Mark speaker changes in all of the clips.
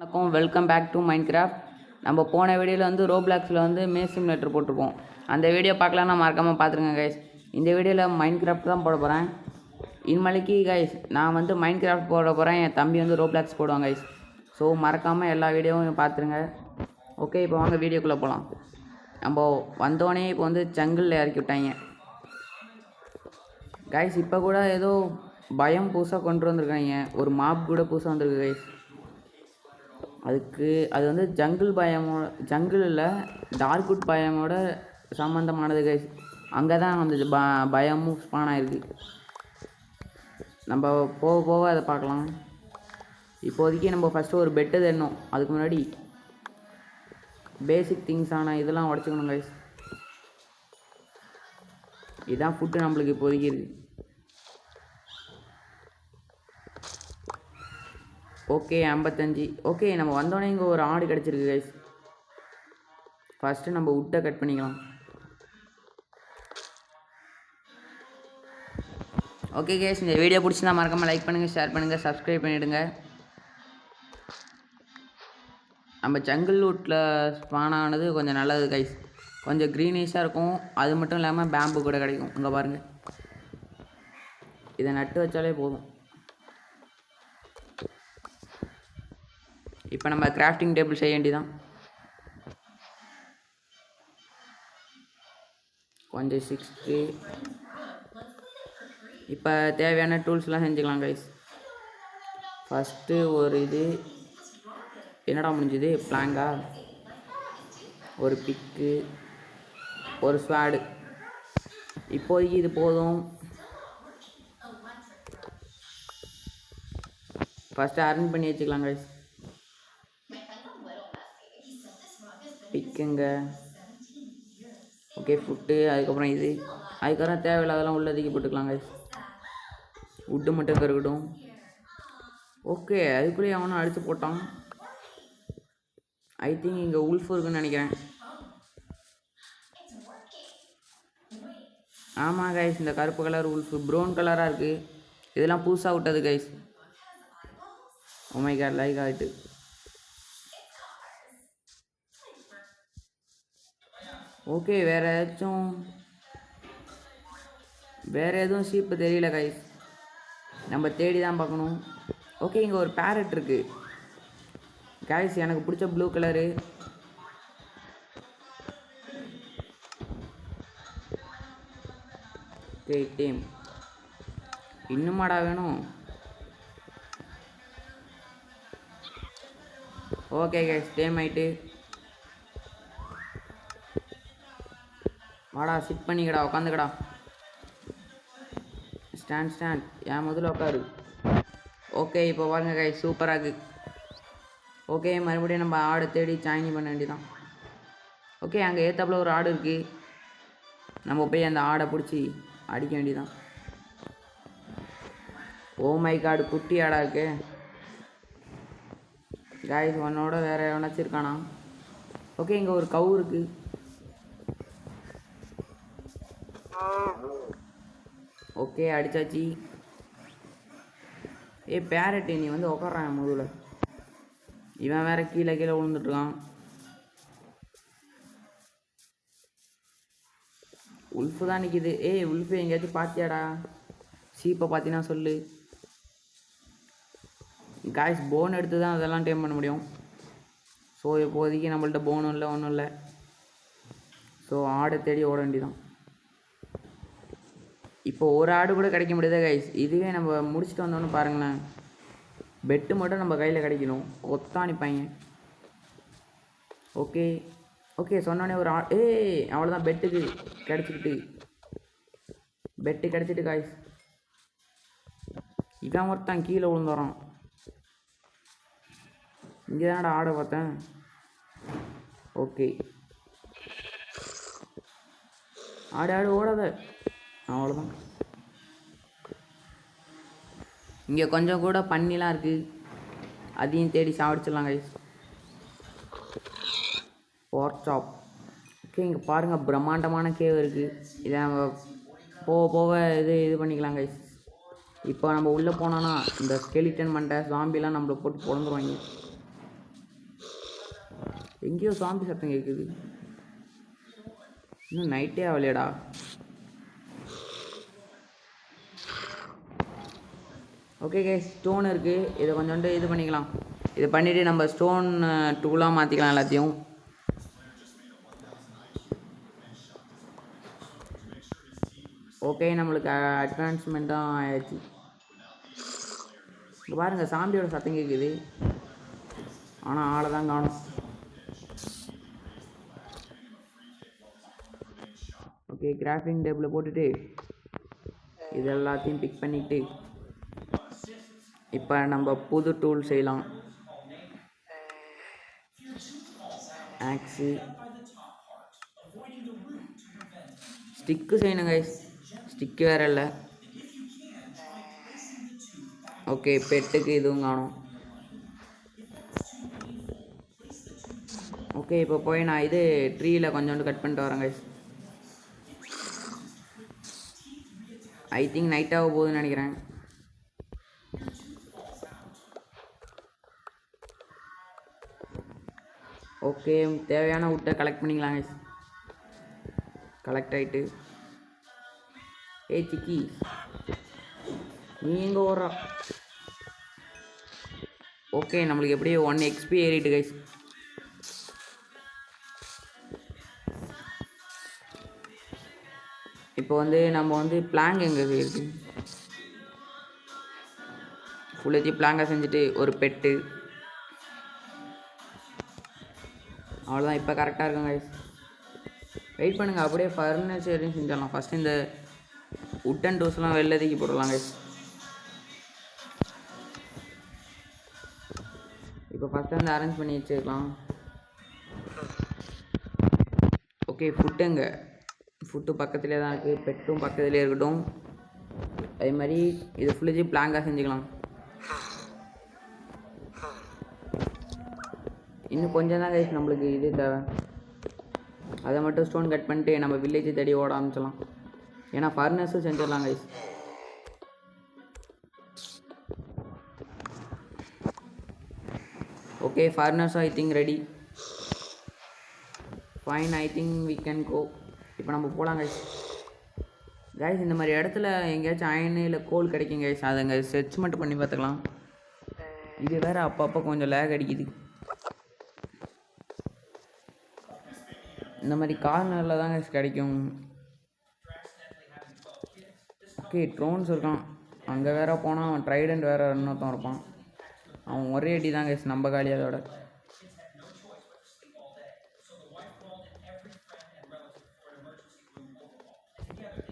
Speaker 1: வணக்கம், welcome back to Minecraft. நம்ம போன வீடியோவில் வந்து ரோப்ளாக்ஸில் வந்து மேஸ் சிமுலேட்டர் போட்டிருப்போம். அந்த வீடியோ பார்க்கலான்னா மறக்காமல் பார்த்துருங்க கைஸ். இந்த வீடியோவில் மைன்கிராஃப்ட் தான் போட போகிறேன். இன்மலைக்கு கைஸ் நான் வந்து மைன்கிராஃப்ட் போட போகிறேன், என் தம்பி வந்து ரோப்ளாக்ஸ் போடுவான் கைஸ். ஸோ மறக்காமல் எல்லா வீடியோவும் பார்த்துருங்க. ஓகே, இப்போ வாங்க வீடியோக்குள்ளே போகலாம். நம்ம வந்தோடனே இப்போ வந்து ஜங்கிளில் இறக்கி விட்டாங்க கைஸ். இப்போ கூட ஏதோ பயம் புதுசாக கொண்டு வந்திருக்காங்க, ஒரு மாப் கூட புதுசாக வந்திருக்கு கைஸ். அது வந்து ஜங்கிளில் டார்க்வுட் பயமோட சம்மந்தமானது கைஸ். அங்கே தான் வந்து பயமும் ஸ்பான் ஆகிருக்கு. நம்ம போக போக அதை பார்க்கலாம். இப்போதைக்கு நம்ம ஃபஸ்ட்டு ஒரு பெட்டு தேடணும். அதுக்கு முன்னாடி பேசிக் திங்ஸான இதெல்லாம் உடச்சிக்கணும் கைஸ். இதுதான் ஃபுட்டு நம்மளுக்கு இப்போதைக்கு இருக்குது. ஓகே 55. ஓகே, நம்ம வந்தோடனே இங்கே ஒரு ஆடு கிடச்சிருக்கு கைஸ். ஃபஸ்ட்டு நம்ம உட்டை கட் பண்ணிக்கலாம். ஓகே கைஸ், இந்த வீடியோ பிடிச்சிருந்தா மறக்காமல் லைக் பண்ணுங்கள், ஷேர் பண்ணுங்கள், சப்ஸ்கிரைப் பண்ணிவிடுங்க. நம்ம ஜங்கிள் ரூட்டில் ஸ்பான் ஆனது கொஞ்சம் நல்லது கைஸ். கொஞ்சம் க்ரீனிஷாக இருக்கும். அது மட்டும் இல்லாமல் பேம்பு கூட கிடைக்கும். இங்கே பாருங்கள், இதை நட்டு வச்சாலே போதும். இப்போ நம்ம கிராஃப்டிங் டேபிள் செய்ய வேண்டியதான். கொஞ்சம் 6. இப்போ தேவையான டூல்ஸ்லாம் செஞ்சுக்கலாம் கைஸ். ஃபஸ்ட்டு ஒரு இது என்னடா முடிஞ்சுது, பிளாங்கா, ஒரு பிக்கு, ஒரு ஸ்வாடு. இப்போதைக்கு இது போதும். ஃபஸ்ட்டு அர்ன் பண்ணி வச்சுக்கலாம் கைஸ். பிக்குங்க, ஓகே, ஃபுட்டு, அதுக்கப்புறம் இது, அதுக்கப்புறம் தேவையில்லாதெல்லாம் உள்ளதுக்கு போட்டுக்கலாம் கைஸ். உட்டு மட்டும் இருக்கட்டும். ஓகே, அதுக்குள்ளேயே அவனும் அடித்து போட்டான். ஐ திங்க் இங்கே உல்ஃப் இருக்குன்னு நினைக்கிறேன். ஆமாம் கைஸ், இந்த கருப்பு கலர் உல்ஃபு ப்ரௌன் கலராக இருக்குது. இதெல்லாம் புதுசாக விட்டது guys. Oh my god, like ஆகிட்டு. ஓகே, வேறு எதுவும் ஷீப்பு தெரியல கைஸ். நம்ம தேடி தான் பார்க்கணும். ஓகே, இங்கே ஒரு பேரட் இருக்குது கைஸ். எனக்கு பிடிச்ச ப்ளூ கலரு. ஓகே, டீம் இன்னுமாடா வேணும். ஓகே கைஸ், டேம் ஆகிட்டு. வாடா, சிட் பண்ணிக்கடா, உட்காந்துக்கடா. ஸ்டாண்ட் என் முதல்ல உட்காரு. ஓகே, இப்போ பாருங்க கைஸ், சூப்பராக இருக்குது. ஓகே, மறுபடியும் நம்ம ஆடை தேடி ஜாயின் பண்ண வேண்டியதான். ஓகே, அங்கே ஏத்தாப்புல ஒரு ஆடு இருக்குது. நம்ம போய் அந்த ஆடை பிடிச்சி அடிக்க வேண்டியதான். ஓ மை காடு, குட்டி ஆடாக இருக்கு கைஸ். உன்னோட வேறு எவனாச்சும் இருக்கானா? ஓகே, இங்கே ஒரு கவு இருக்குது. ஓகே, அடித்தாச்சு. பேரட்டு, நீ வந்து உட்காரான் முதல்ல. இவன் வேற கீழே விழுந்துட்டுருக்கான். உல்ஃபு தான் நிற்கிது. உல்ஃபு எங்கேயாச்சும் பார்த்தியாடா? சீப்பை பார்த்தீங்கன்னா சொல்லு காய்ஸ். போன் எடுத்து தான் அதெல்லாம் டேம் பண்ண முடியும். ஸோ இப்போதைக்கு நம்மள்ட்ட போனும் இல்லை, ஒன்றும் இல்லை. ஸோ ஆடை தேடி ஓட வேண்டியதான். இப்போ ஒரு ஆடு கூட கிடைக்க முடியாதா கைஸ். இதுவே நம்ம முடிச்சுட்டு வந்தோன்னு பாருங்களேன், பெட்டு மட்டும் நம்ம கையில் கிடைக்கணும். ஒத்தானிப்பாங்க. ஓகே ஓகே, சொன்னோடனே ஒரு அவ்வளோதான். பெட்டு கிடச்சிட்டு காய்ஸ். இதான் ஒருத்தான் கீழே விழுந்துறான். இங்கே தானடா ஆடை பார்த்தேன். ஓகே, ஆடு ஓடாத, அவ்வளோதான். இங்கே கொஞ்சம் கூட பன்னிலாம் இருக்குது, அதையும் தேடி சாப்பிடிச்சிடலாம் கைஸ். போர்க் சாப். ஓகே, இங்கே பாருங்கள், பிரம்மாண்டமான கேவ் இருக்குது. இதை நம்ம போக போக இது பண்ணிக்கலாம் கைஸ். இப்போ நம்ம உள்ளே போனோன்னா இந்த ஸ்கெலிட்டன் மண்டை ஜாம்பிலாம் நம்மளை போட்டு பிறந்துருவாங்க. எங்கேயோ சாம்பி சத்தம் கேட்குது. இன்னும் நைட்டே ஆகலையடா. ஓகே கைஸ், ஸ்டோன் இருக்குது. இதை கொஞ்சோண்டு இது பண்ணிக்கலாம். இதை பண்ணிவிட்டு நம்ம ஸ்டோன் டூலாக மாற்றிக்கலாம் எல்லாத்தையும். ஓகே, நம்மளுக்கு அட்வான்ஸ்மெண்ட் தான் ஆயிடுச்சு. இங்கே பாருங்கள், சாம்பியோட சத்தம் கேட்குது, ஆனால் ஆளை தான் காணும். ஓகே, கிராஃப்டிங் டேபிளில் போட்டுட்டு இது எல்லாத்தையும் பிக் பண்ணிவிட்டு இப்போ நம்ம புது டூல் செய்யலாம். ஆக்ஸு, ஸ்டிக்கு செய்யணும் கைஸ். ஸ்டிக்கு வேறு இல்லை. ஓகே, பெட்டுக்கு இதுவும் காணும். ஓகே, இப்போ போய் நான் இது ட்ரீயில் கொஞ்சோண்டு கட் பண்ணிட்டு வரேன் கைஸ். ஐ திங்க் நைட் ஆக போகுதுன்னு நினைக்கிறேன். ஓகே, தேவையான உட்டை கலெக்ட் பண்ணிக்கலாம் கைஸ். கலெக்ட் ஆகிட்டு, ஏய் சிக்கி, நீ எங்கே ஓடுறா? ஓகே, நம்மளுக்கு எப்படியே 1 XP ஏறிட்டு கைஸ். இப்போ வந்து நம்ம வந்து பிளாங் எங்கே இருக்கு, ஃபுல்லாத்தையும் பிளாங்காக செஞ்சுட்டு ஒரு பெட்டு, அவ்வளோதான். இப்போ கரெக்டாக இருக்கும் கைஸ். வெயிட் பண்ணுங்கள், அப்படியே ஃபர்னிச்சரையும் செஞ்சிடலாம். ஃபஸ்ட்டு இந்த உட்டன் டோஸ்லாம் வெளில தூக்கி போடலாம் கைஸ். இப்போ ஃபஸ்ட்டு வந்து அரேஞ்ச் பண்ணி வச்சுக்கலாம். ஓகே, ஃபுட்டுங்க, ஃபுட்டு பக்கத்துலேயே தான் இருக்குது, பெட்டும் பக்கத்துலேயே இருக்கட்டும். அதே மாதிரி இது ஃபுல்லாத்தையும் பிளாங்காக செஞ்சுக்கலாம். இன்னும் கொஞ்சம் தான் கைஸ் நம்மளுக்கு இது தேவை. அதை மட்டும் ஸ்டோன் கட் பண்ணிட்டு நம்ம வில்லேஜை தேடி ஓட ஆரம்பிச்சிடலாம். ஏன்னா ஃபர்னஸும் செஞ்சிடலாம் கைஸ். ஓகே, ஃபர்னஸும் I think ready. Fine, I think we can go. இப்போ நம்ம போகலாம் கைஸ். கைஸ், இந்த மாதிரி இடத்துல எங்கேயாச்சும் அயன் இல்லை கோல் கிடைக்கும் கைஸ். அதை அங்கே சர்ச் மட்டும் பண்ணி பார்த்துக்கலாம். இது வேறு அப்பப்போ கொஞ்சம் லேக் அடிக்குது. இந்த மாதிரி கார்னரில் தான் கைஸ் கிடைக்கும். ஓகே, ட்ரோன்ஸ் இருக்கான். அங்கே வேறு போனால் அவன் ட்ரைடண்ட் வேறு இன்னொருத்தன் இருப்பான். அவன் ஒரே அடி தான் கைஸ் நம்ம காலி. அதோட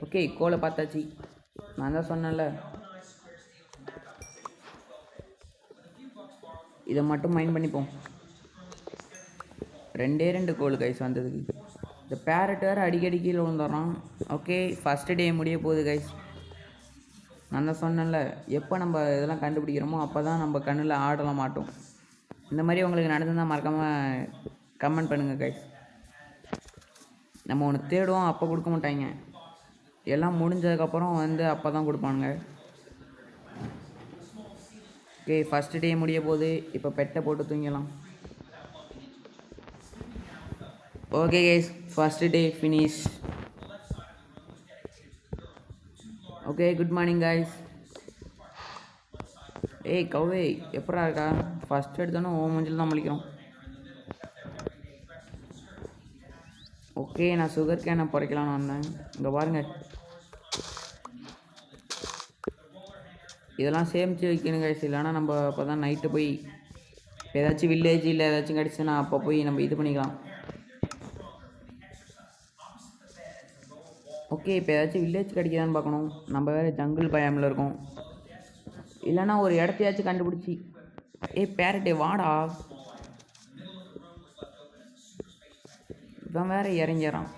Speaker 1: ஓகே, கோலை பார்த்தாச்சு. நான் தான் சொன்னேன்ல, இதை மட்டும் மைண்ட் பண்ணிப்போம். 2 கோல் கைஸ் வந்ததுக்கு. இந்த பேரட் வேறு அடிக்கடி கீழே விழுந்துடுறான். ஓகே, ஃபஸ்ட்டு டே முடிய போகுது கைஸ். நான் தான் சொன்னேன்ல, எப்போ நம்ம இதெல்லாம் கண்டுபிடிக்கிறோமோ அப்போ தான் நம்ம கண்ணில் ஆடலாம் மாட்டோம். இந்த மாதிரி உங்களுக்கு நடந்துதான் மறக்காமல் கமெண்ட் பண்ணுங்கள் கைஸ். நம்ம ஒன்று தேடுவோம், அப்போ கொடுக்க மாட்டாங்க. எல்லாம் முடிஞ்சதுக்கப்புறம் வந்து அப்போ தான் கொடுப்பானுங்க. ஓகே, ஃபஸ்ட்டு டே முடிய போகுது. இப்போ பெட்டை போட்டு தூங்கிடலாம். Okay guys, first day finish. Okay, good morning guys. ஏய் கௌவே, எப்படா இருக்கா? ஃபஸ்ட் எடுத்தோன்னே ஓ மஞ்சள் தான் மலிக்கிறோம். ஓகே, நான் சுகர் கேனை பறிக்கலான்னு வந்தேன். இங்கே பாருங்கள், இதெல்லாம் சேமித்து வைக்கணும் கைஸ். இல்லைனா நம்ம அப்போ தான் நைட்டு போய் ஏதாச்சும் வில்லேஜ் இல்லை ஏதாச்சும் கிடச்சுன்னா அப்போ போய் நம்ம இது பண்ணிக்கலாம். ஓகே, இப்போ ஏதாச்சும் வில்லேஜ் கிடைக்குதான்னு பார்க்கணும். நம்ம வேறு ஜங்கிள் பயமில் இருக்கோம். இல்லைனா ஒரு இடத்தையாச்சும் கண்டுபிடிச்சி. பேரட்டே வாடா, இவன் வேறு இறங்கிறான்.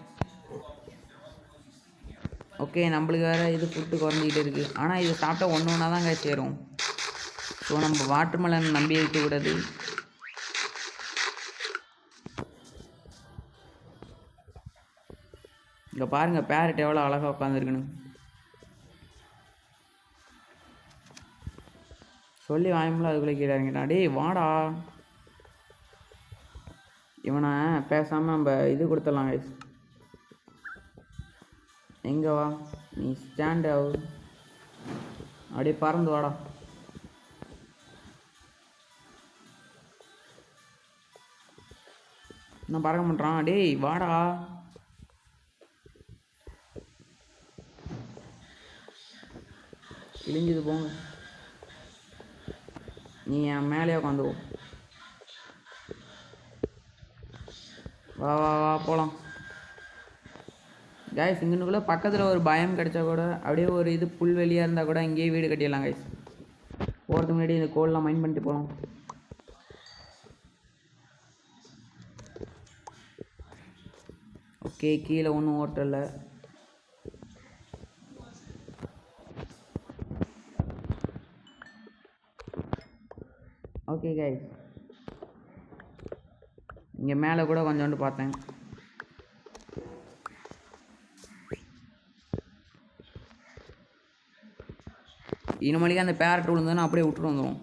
Speaker 1: ஓகே, நம்மளுக்கு வேறு இது ஃபுட்டு குறைஞ்சிக்கிட்டு இருக்குது. ஆனால் இது சாப்பிட்டா ஒன்று ஒன்றா தாங்க சேரும். ஸோ நம்ம வாட்டர் மெலன் நம்பி இருக்கக்கூடாது. இங்கே பாருங்கள், பேரட் எவ்வளோ அழகாக உட்காந்துருக்குன்னு. சொல்லி வாயும்ல அதுக்குள்ளே கீழே இறங்கிட்டான். டேய் வாடா, இவனை பேசாமல் நம்ம இது கொடுத்துடலாம் கைஸ். எங்கே வா நீ ஸ்டாண்ட் ஆகு, அப்படியே பறந்து வாடா. நான் பறக்க மாட்டான். டேய் வாடா. கிழிஞ்சது போங்க. நீ என் மேலேயே உட்காந்து வா வா வா போகலாம். கைஸ் இங்கனுக்குள்ளே பக்கத்தில் ஒரு பயம் கிடச்சா கூட அப்படியே ஒரு இது புல்வெளியாக இருந்தால் கூட இங்கேயே வீடு கட்டிடலாம் கைஸ். போகிறதுக்கு முன்னாடி இந்த கோல்லாம் மைண்ட் பண்ணிட்டு போகலாம். ஓகே கீழே ஒன்றும் ஓட்டல. ஓகே கைஸ் இங்கே மேலே கூட கொஞ்சோண்டு பார்த்தேன். இனிமேலுக்கு அந்த பேரட் விழுந்ததுன்னா அப்படியே விட்டுட்டு வந்துடும்.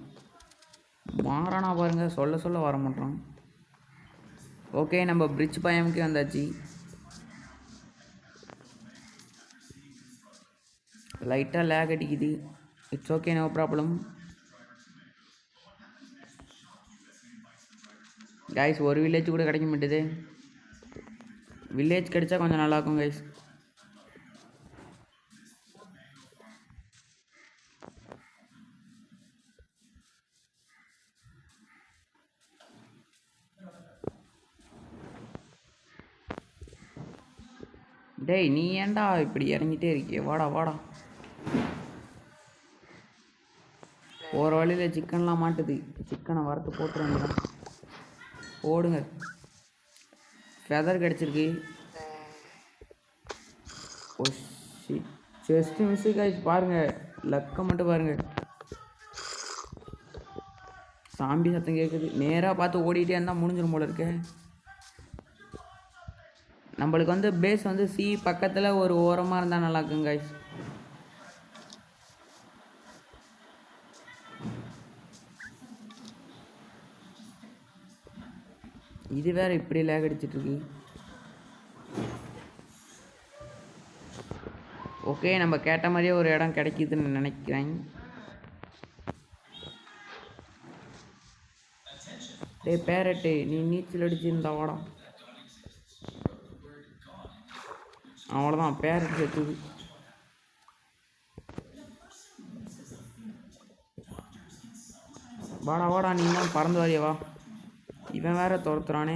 Speaker 1: மாறானா பாருங்கள், சொல்ல சொல்ல வர மாட்டோம். ஓகே நம்ம பிரிட்ஜ் பயமுக்கு வந்தாச்சு. லைட்டாக லேக் அடிக்குது. It's okay no problem. Guys ஒரு வில்லேஜ் கூட கிடைக்க மாட்டேது. வில்லேஜ் கிடைச்சா கொஞ்சம் நல்லாயிருக்கும் கைஸ். டேய் நீ ஏன்டா இப்படி இறங்கிட்டே இருக்கிய? வாடா வாடா. ஒரு வழியில் சிக்கன்லாம் மாட்டுது. சிக்கனை வறுத்து போட்டுருங்க. போடுங்க. ஃபெதர் கிடச்சிருக்கு. ஓ செஸ்ட்டு மிஸ்ஸு கைஸ் பாருங்கள். லக்கை மட்டும் பாருங்கள். சாம்பி சத்தம் கேட்குது. நேராக பார்த்து ஓடிக்கிட்டே இருந்தால் முடிஞ்சிடும் போல இருக்கு. நம்மளுக்கு வந்து பேஸ் வந்து சி பக்கத்தில் ஒரு ஓரமாக இருந்தால் நல்லா இருக்குங்க கைஸ். இது வேறு இப்படி லேக் அடிச்சிட்ருக்கு. ஓகே நம்ம கேட்ட மாதிரியே ஒரு இடம் கிடைக்குதுன்னு நினைக்கிறேன். டே பேரட்டு நீ நீச்சல் அடிச்சிருந்தா வாடா. அவ்வளோதான் பேரட் செத்துது. வாடா வாடா நீ தான் பறந்து வாரியவா. இவன் வேற துரத்துறானே.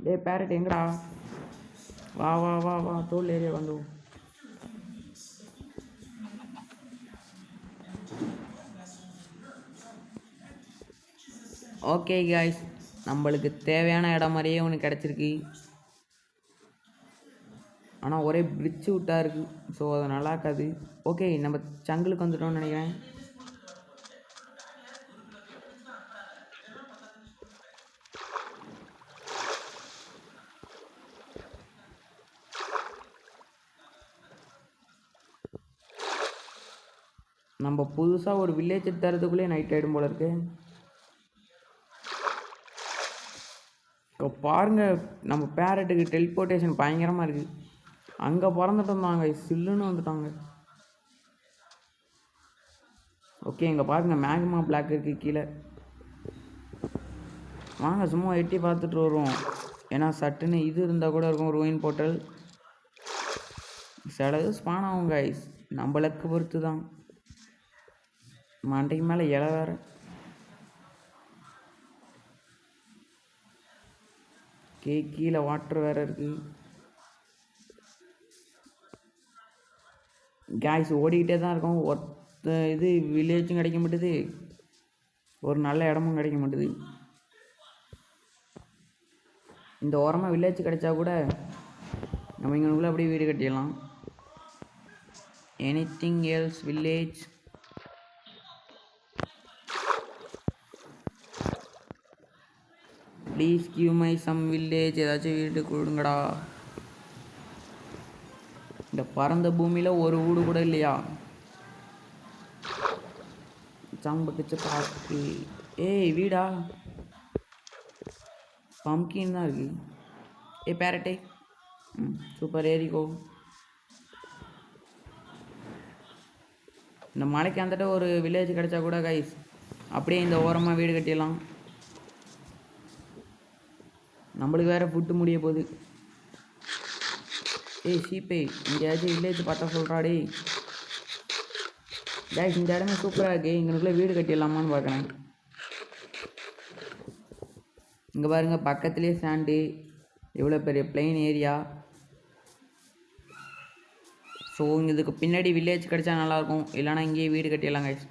Speaker 1: டே பேரட் எங்கடா? வா வா வா வா தோல் ஏரியா வந்து. ஓகே காய்ஸ் நம்மளுக்கு தேவையான இடம் மாதிரியே ஒன்று கிடச்சிருக்கு. ஆனால் ஒரே பிரிட்ஜு விட்டா இருக்குது. ஸோ அது நல்லா இருக்காது. ஓகே நம்ம சங்கிலுக்கு வந்துட்டோம்னு நினைக்கிறேன். நம்ம புதுசாக ஒரு வில்லேஜ் தரதுக்குள்ளே நைட் ஆகிடும் போல இருக்கு. இப்போ பாருங்கள் நம்ம பேரட்டுக்கு டெலிபோர்ட்டேஷன் பயங்கரமாக இருக்குது. அங்கே பறந்துட்டு இருந்தாங்க, சில்லுன்னு வந்துட்டாங்க. ஓகே இங்கே பாருங்கள் மேக்மா பிளாக் இருக்குது கீழே. வாங்க சும்மா எட்டி பார்த்துட்டு வருவோம். ஏன்னா சட்டுன்னு இது இருந்தால் கூட இருக்கும் ரூயின் போர்ட்டல். சிலது ஸ்பான் ஆகும் கைஸ், நம்மளுக்கு பொறுத்து தான். மண்டைக்கு மேலே இலை வேறு. கீழே வாட்டர் வேறு இருக்குது. கேஸ் ஓடிக்கிட்டே தான் இருக்கும். இது வில்லேஜும் கிடைக்க மாட்டுது, ஒரு நல்ல இடமும் கிடைக்க மாட்டுது. இந்த ஓரமாக வில்லேஜ் கிடைச்சா கூட நம்ம இங்கனுக்குள்ளே அப்படியே வீடு கட்டிடலாம். Anything else village. Please give my some village. ஏதாச்சும் வீடு கொடுங்கடா. இந்த பரந்த பூமியில் ஒரு வீடு கூட இல்லையா? சாம்பு கிச்சு பார்த்து. ஏய் வீடா? பம்கின் தான் இருக்குது. பேரட்டே. சூப்பர், ஏரிக்கோ. இந்த மலைக்கு வந்துட்டு ஒரு வில்லேஜ் கிடச்சா கூட கைஸ் அப்படியே இந்த ஓரமாக வீடு கட்டிடலாம். நம்மளுக்கு வேறு ஃபுட்டு முடிய போகுது. ஷீப்பே, எங்கேயாச்சும் வில்லேஜ் பார்த்தா சொல்கிறாடே. கைஸ் இந்த இடமே சூப்பராக இருக்குது. இங்கனுக்குள்ளே வீடு கட்டிடலாமான்னு பார்க்குறேன். இங்கே பாருங்கள், பக்கத்துலேயே சாண்டு, எவ்வளோ பெரிய பிளெயின் ஏரியா. ஸோ இதுக்கு பின்னாடி வில்லேஜ் கிடச்சா நல்லாயிருக்கும். இல்லைனா இங்கேயே வீடு கட்டிடலாம் கைஸ்.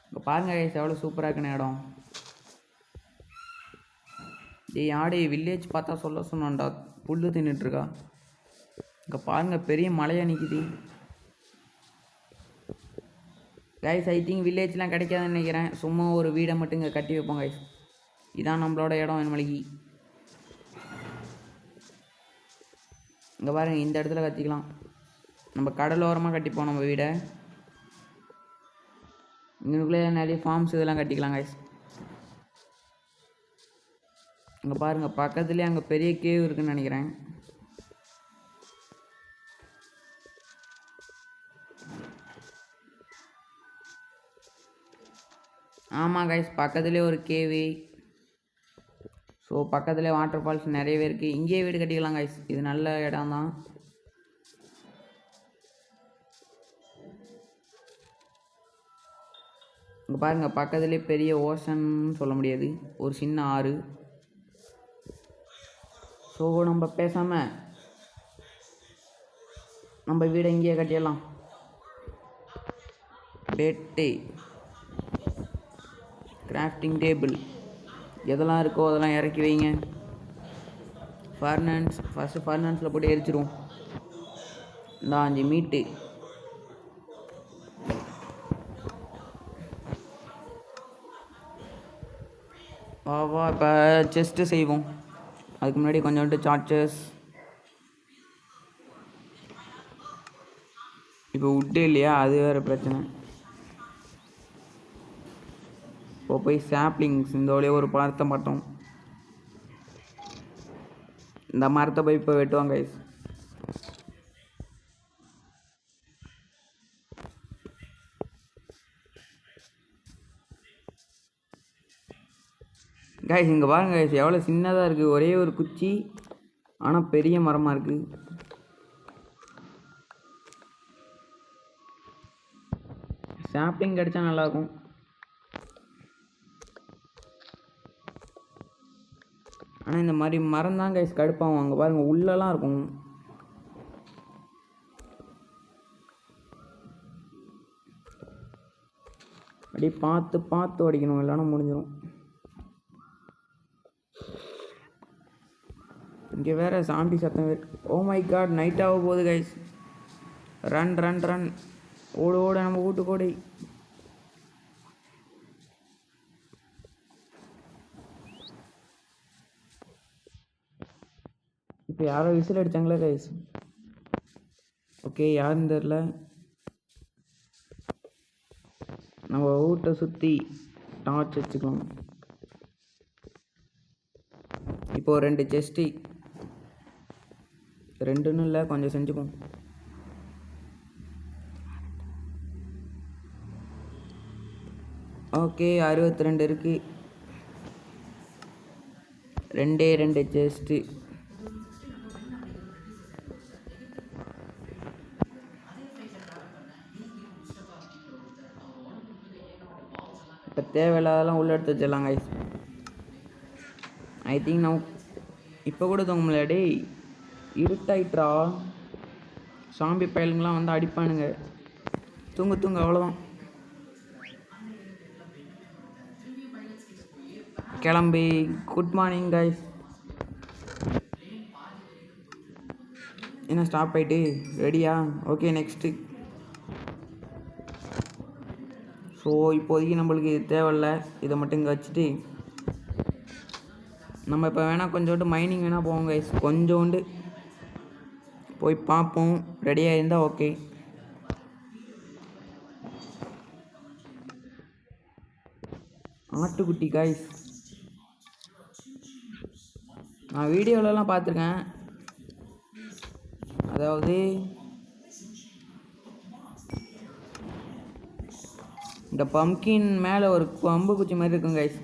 Speaker 1: இங்கே பாருங்கள் கைஸ், எவ்வளோ சூப்பராக இருக்குன்னு இடம். ஆடே வில்லேஜ் பார்த்தா சொல்ல சொன்னான்டா, புல்லு தின்னுட்டுருக்கா. இங்கே பாருங்கள், பெரிய மலையாக நிற்கிது கைஸ். ஐ திங்க் வில்லேஜ்லாம் கிடைக்காதுன்னு நினைக்கிறேன். சும்மா ஒரு வீடை மட்டும் இங்கே கட்டி வைப்போம் கைஸ். இதான் நம்மளோட இடம் என்மலைக்கு. இங்கே பாருங்கள், இந்த இடத்துல கட்டிக்கலாம். நம்ம கடலோரமாக கட்டிப்போம் நம்ம வீடை. இங்கனுக்குள்ளே நிறைய ஃபார்ம்ஸ் இதெல்லாம் கட்டிக்கலாம் கைஸ். இங்கே பாருங்கள், பக்கத்துலேயே அங்கே பெரிய கேவ் இருக்குதுன்னு நினைக்கிறேன். ஆமாம் கைஸ், பக்கத்துலேயே ஒரு கேவி. ஸோ பக்கத்துலேயே வாட்டர் ஃபால்ஸ் நிறையவே இருக்குது. இங்கேயே வீடு கட்டிக்கலாம் கைஸ். இது நல்ல இடம் தான். இங்கே பாருங்கள், பக்கத்துலேயே பெரிய ஓஷன் சொல்ல முடியாது, ஒரு சின்ன ஆறு. ஸோ நம்ம பேசாமல் நம்ம வீடை இங்கேயே கட்டிடலாம். பெட்டு, கிராஃப்டிங் டேபிள், எதெல்லாம் இருக்கோ அதெல்லாம் இறக்கி வைங்க. ஃபஸ்ட்டு ஃபர்னன்ஸில் போட்டு எரிச்சிடுவோம். இந்த 5 மீட்டு. வா இப்போ செஸ்ட்டு செய்வோம். அதுக்கு முன்னாடி கொஞ்சோண்டு சார்ஜஸ். இப்போ விட்டு இல்லையா, அது வேறு பிரச்சனை. இப்போ போய் சாப்ளிங்ஸ், இந்த வழியாக ஒரு மரத்தை மட்டும், இந்த மரத்தை போய் இப்போ வெட்டுவாங்க கைஸ். கைஸ் இங்கே பாருங்க கைஸ், எவ்வளோ சின்னதாக இருக்குது. ஒரே ஒரு குச்சி, ஆனால் பெரிய மரமாக இருக்குது. சாப்ளிங் கிடைச்சா நல்லாயிருக்கும். ஆனால் இந்த மாதிரி மரம் தான் கைஸ் கடுப்பாகும். அங்கே பாருங்கள், உள்ளெல்லாம் இருக்கும். அப்படியே பார்த்து பார்த்து உடைக்கணும், இல்லைன்னா முடிஞ்சிடும். இங்கே வேறு சாம்பி சத்தம் வேறு. ஓ மை காட், நைட் ஆக போகுது கைஸ். ரன் ரன் ரன், ஓடு ஓட நம்ம வீட்டுக்கு ஓடி. இப்போ யாரோ விசில் அடித்தாங்களே கைஸ். ஓகே, யாருன்னு தெரில. நம்ம வீட்டை சுற்றி டார்ச் வச்சுக்கலாம். இப்போது 2 செஸ்ட்டு, 2ன்னு இல்லை, கொஞ்சம் செஞ்சுப்போம். ஓகே, 62 இருக்குது. 2 செஸ்ட்டு. இப்போ தேவையில்லாதெல்லாம் உள்ளே எடுத்து வச்சிடலாம் கைஸ். ஐ திங்க் நான் இப்போ கூட தூங்க முடியல. டேய் இருட்டாயிட்ரா, சாம்பி பயலுங்கெலாம் வந்து அடிப்பானுங்க. தூங்க அவ்வளோதான். கிளம்பி. Good morning guys. என்ன ஸ்டாப் ஆகிட்டு ரெடியா? Okay, next. ஸோ இப்போதைக்கு நம்மளுக்கு இது தேவையில்ல. இதை மட்டும் இங்கே வச்சுட்டு நம்ம இப்போ வேணால் கொஞ்சோண்டு மைனிங் வேணால் போவோம் கைஸ். கொஞ்சோண்டு போய் பார்ப்போம். ரெடியாக இருந்தால் ஓகே. ஆட்டுக்குட்டி கைஸ், நான் வீடியோலலாம் பார்த்துருக்கேன். அதாவது இந்த பம்கின் மேலே ஒரு கம்பு குச்சி மாதிரி இருக்கும் கைஸ்.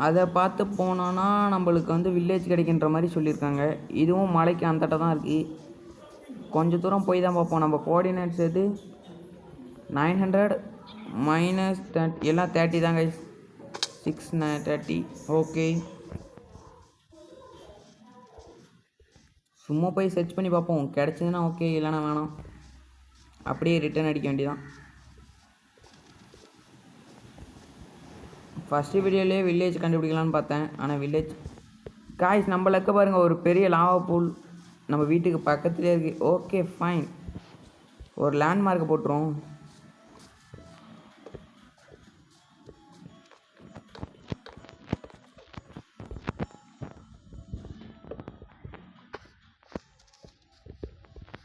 Speaker 1: அதை பார்த்து போனோன்னா நம்மளுக்கு வந்து வில்லேஜ் கிடைக்கின்ற மாதிரி சொல்லியிருக்காங்க. இதுவும் மலைக்கு அந்தட்ட தான் இருக்குது. கொஞ்சம் தூரம் போய் தான் பார்ப்போம். நம்ம கோஆர்டினேட்ஸ் எது 900 -30 எல்லாம் 30 தான் கைஸ். 630 ஓகே. சும்மா போய் சர்ச் பண்ணி பார்ப்போம். கிடச்சிதுன்னா ஓகே, இல்லைனா வேணாம். அப்படியே ரிட்டர்ன் அடிக்க வேண்டியதான். ஃபஸ்ட்டு வீடியோலேயே வில்லேஜ் கண்டுபிடிக்கலான்னு பார்த்தேன். ஆனால் வில்லேஜ் காய்ஸ் நம்ம லக்க பாருங்கள். ஒரு பெரிய லாவா பூல் நம்ம வீட்டுக்கு பக்கத்துலேயே இருக்குது. Okay fine. ஒரு லேண்ட்மார்க்கை போட்டுரும்.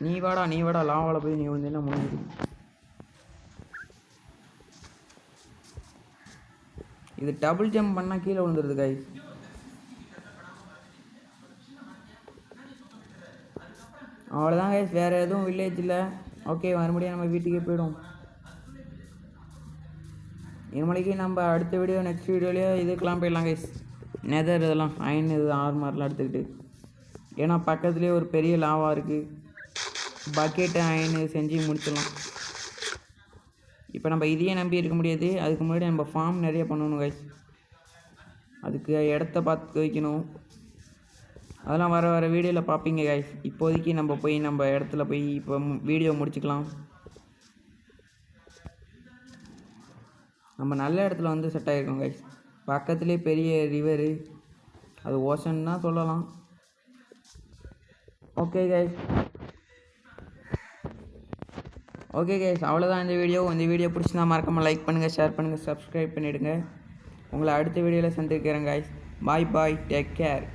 Speaker 1: நீ வாடா லாவாவில் போய் நீ வந்து முடிஞ்சுது. இது டபுள் ஜம்ப் பண்ணால் கீழே விழுந்துருது கைஸ். அவ்வளோதான் கைஸ், வேறு எதுவும் வில்லேஜ் இல்லை. ஓகே, மறுபடியும் நம்ம வீட்டுக்கே போய்டும். இனிமலைக்கு நம்ம அடுத்த வீடியோ நெக்ஸ்ட் வீடியோலேயே இதுக்கெலாம் போயிடலாம் கைஸ். நெதர் இதெல்லாம் அயன் இது ஆர்மர்லாம் எடுத்துக்கிட்டு. ஏன்னா பக்கத்துலேயே ஒரு பெரிய லாவா இருக்குது. பக்கெட்டு அயன் செஞ்சு முடிச்சிடலாம். இப்போ நம்ம இதையே நம்பி இருக்க முடியாது. அதுக்கு முன்னாடி நம்ம ஃபார்ம் நிறைய பண்ணணும் கைஸ். அதுக்கு இடத்த பார்த்து வைக்கணும். அதெல்லாம் வர வீடியோவில் பார்ப்பீங்க கைஸ். இப்போதைக்கு நம்ம இடத்துல போய் இப்போ வீடியோ முடிச்சுக்கலாம். நம்ம நல்ல இடத்துல வந்து செட் ஆகிருக்கோம் கைஸ். பக்கத்துலேயே பெரிய ரிவரு, அது ஓஷன் தான் சொல்லலாம். ஓகே கைஸ் அவ்வளோதான் இந்த வீடியோ பிடிச்சிருந்தா மறக்காமல் லைக் பண்ணுங்கள், ஷேர் பண்ணுங்கள், சப்ஸ்கிரைப் பண்ணிவிடுங்க. உங்களை அடுத்த வீடியோவில் சந்திக்கிறேன் கைஸ். Bye take care.